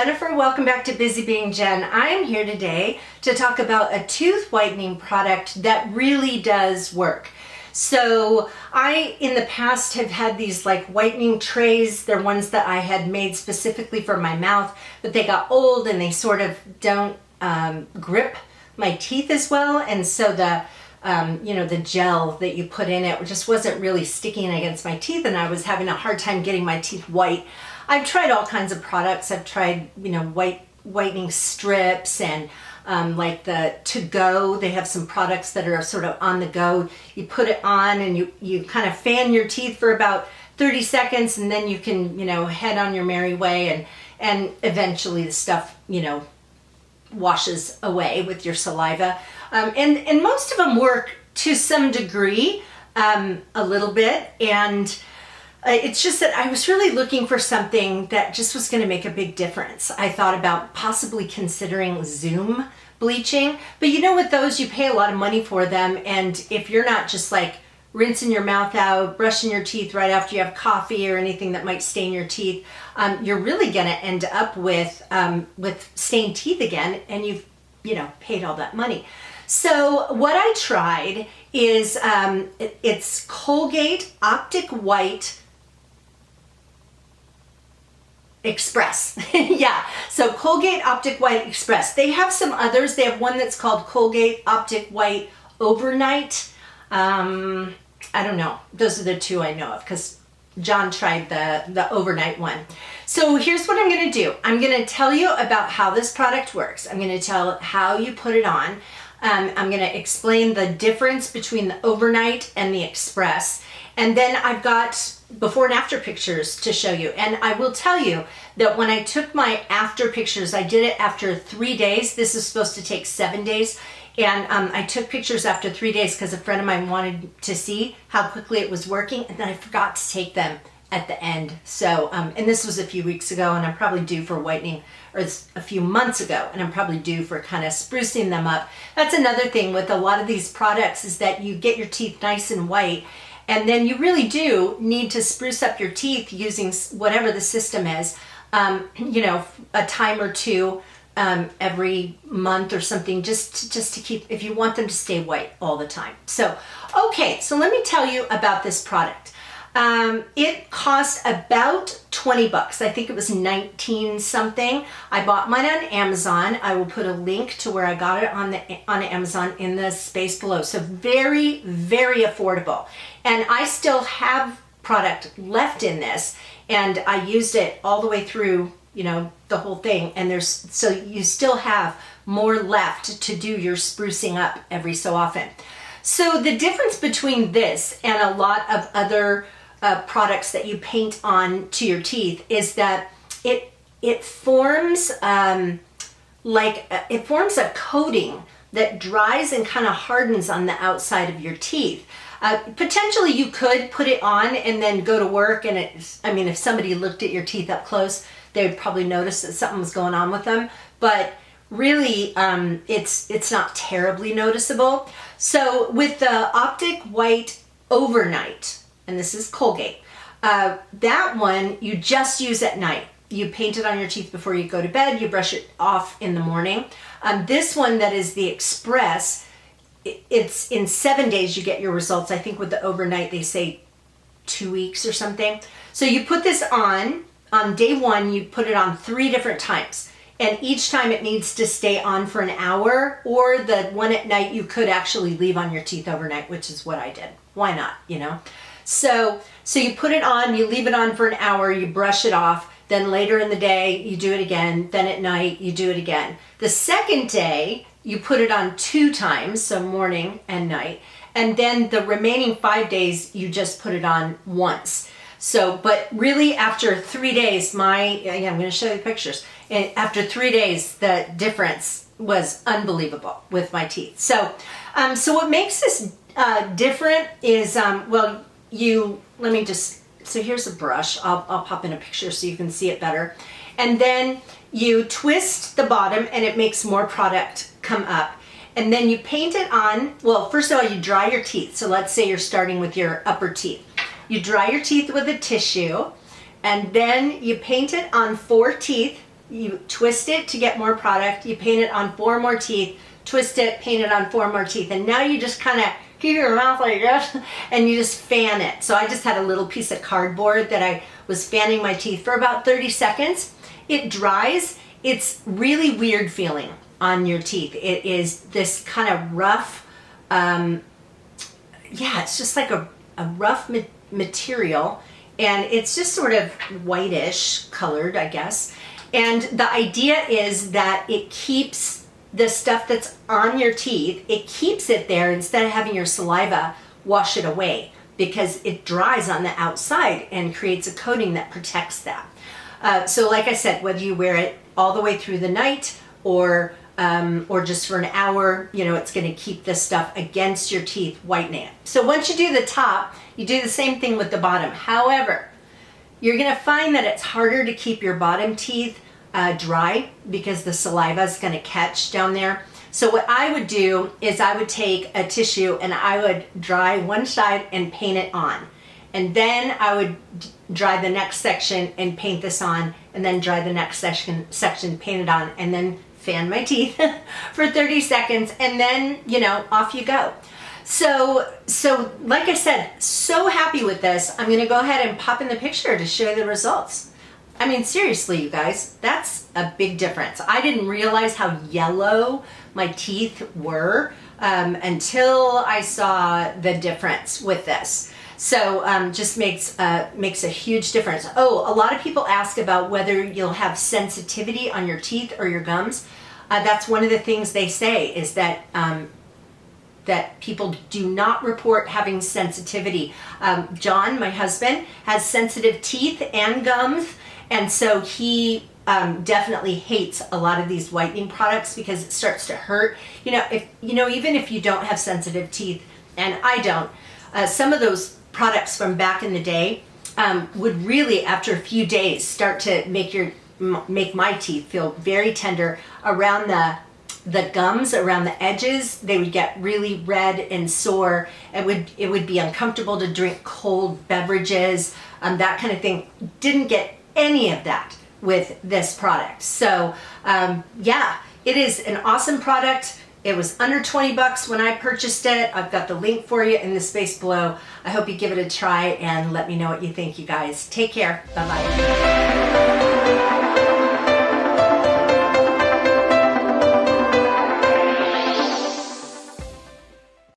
Jennifer. Welcome back to Busy Being Jen. I am here today to talk about a tooth whitening product that really does work. So I, in the past, have had these like whitening trays. They're ones that I had made specifically for my mouth, but they got old and they sort of don't grip my teeth as well. And so the the gel that you put in it just wasn't really sticking against my teeth, and I was having a hard time getting my teeth white. I've tried all kinds of products. I've tried, whitening strips and like the to-go. They have some products that are sort of on the go. You put it on and you kind of fan your teeth for about 30 seconds, and then you can, head on your merry way, and eventually the stuff, washes away with your saliva. And most of them work to some degree, a little bit, and it's just that I was really looking for something that just was going to make a big difference. I thought about possibly considering Zoom bleaching, but with those, you pay a lot of money for them, and if you're not just like rinsing your mouth out, brushing your teeth right after you have coffee or anything that might stain your teeth, you're really going to end up with stained teeth again, and you've paid all that money. So what I tried is it's Colgate Optic White Express. Yeah, so Colgate Optic White Express. They have some others. They have one that's called Colgate Optic White Overnight. I don't know. Those are the two I know of because John tried the overnight one. So here's what I'm going to do. I'm going to tell you about how this product works. I'm going to tell how you put it on. I'm going to explain the difference between the overnight and the express. And then I've got before and after pictures to show you. And I will tell you that when I took my after pictures, I did it after 3 days. This is supposed to take 7 days. And I took pictures after 3 days because a friend of mine wanted to see how quickly it was working. And then I forgot to take them at the end. So, and this was a few weeks ago, and I'm probably due for whitening, or it's a few months ago, and I'm probably due for kind of sprucing them up. That's another thing with a lot of these products is that you get your teeth nice and white, and then you really do need to spruce up your teeth using whatever the system is, a time or two every month or something, just to keep, if you want them to stay white all the time. So, okay, so let me tell you about this product. It cost about 20 bucks. I think it was 19 something. I bought mine on Amazon. I will put a link to where I got it on Amazon in the space below. So very, very affordable. And I still have product left in this, and I used it all the way through, the whole thing. And so you still have more left to do your sprucing up every so often. So the difference between this and a lot of other products that you paint on to your teeth is that it forms it forms a coating that dries and kind of hardens on the outside of your teeth. Potentially you could put it on and then go to work, and if somebody looked at your teeth up close, they would probably notice that something was going on with them, but really it's not terribly noticeable. So with the Optic White Overnight, and this is Colgate, that one you just use at night. You paint it on your teeth before you go to bed. You brush it off in the morning. This one that is the Express, it's in 7 days you get your results. I think with the overnight they say 2 weeks or something. So you put this on day one. You put it on 3 different times. And each time it needs to stay on for an hour, or the one at night you could actually leave on your teeth overnight, which is what I did. Why not, So you put it on, you leave it on for an hour, you brush it off, then later in the day you do it again, then at night you do it again. The second day you put it on 2 times, so morning and night, and then the remaining 5 days you just put it on once. So, but really after 3 days, I'm going to show you the pictures. And after 3 days, the difference was unbelievable with my teeth. So what makes this different is, so here's a brush. I'll pop in a picture so you can see it better. And then you twist the bottom and it makes more product come up. And then you paint it on, well, first of all, you dry your teeth. So let's say you're starting with your upper teeth. You dry your teeth with a tissue, and then you paint it on 4 teeth you twist it to get more product, you paint it on 4 more teeth, twist it, paint it on 4 more teeth, and now you just kind of keep your mouth like this and you just fan it. So I just had a little piece of cardboard that I was fanning my teeth for about 30 seconds. It dries. It's really weird feeling on your teeth. It is this kind of rough, it's just like a rough material, and it's just sort of whitish colored, I guess. And the idea is that it keeps the stuff that's on your teeth, it keeps it there instead of having your saliva wash it away, because it dries on the outside and creates a coating that protects that. So like I said, whether you wear it all the way through the night or just for an hour, it's going to keep this stuff against your teeth, whitening it. So once you do the top, you do the same thing with the bottom. However, you're going to find that it's harder to keep your bottom teeth dry because the saliva is going to catch down there. So what I would do is I would take a tissue and I would dry one side and paint it on. And then I would dry the next section and paint this on, and then dry the next section, paint it on, and then fan my teeth for 30 seconds, and then, off you go. So like I said, so happy with this. I'm going to go ahead and pop in the picture to show you the results. I mean, seriously, you guys, that's a big difference. I didn't realize how yellow my teeth were until I saw the difference with this. So just makes a huge difference. Oh, a lot of people ask about whether you'll have sensitivity on your teeth or your gums. That's one of the things they say, is that that people do not report having sensitivity. John, my husband, has sensitive teeth and gums, and so he definitely hates a lot of these whitening products because it starts to hurt. Even if you don't have sensitive teeth, and I don't, some of those products from back in the day would really, after a few days, start to make my teeth feel very tender around the gums, around the edges. They would get really red and sore. It would be uncomfortable to drink cold beverages, that kind of thing. Didn't get any of that with this product. So it is an awesome product. It was under 20 bucks when I purchased it. I've got the link for you in the space below. I hope you give it a try and let me know what you think, you guys. Take care. Bye-bye.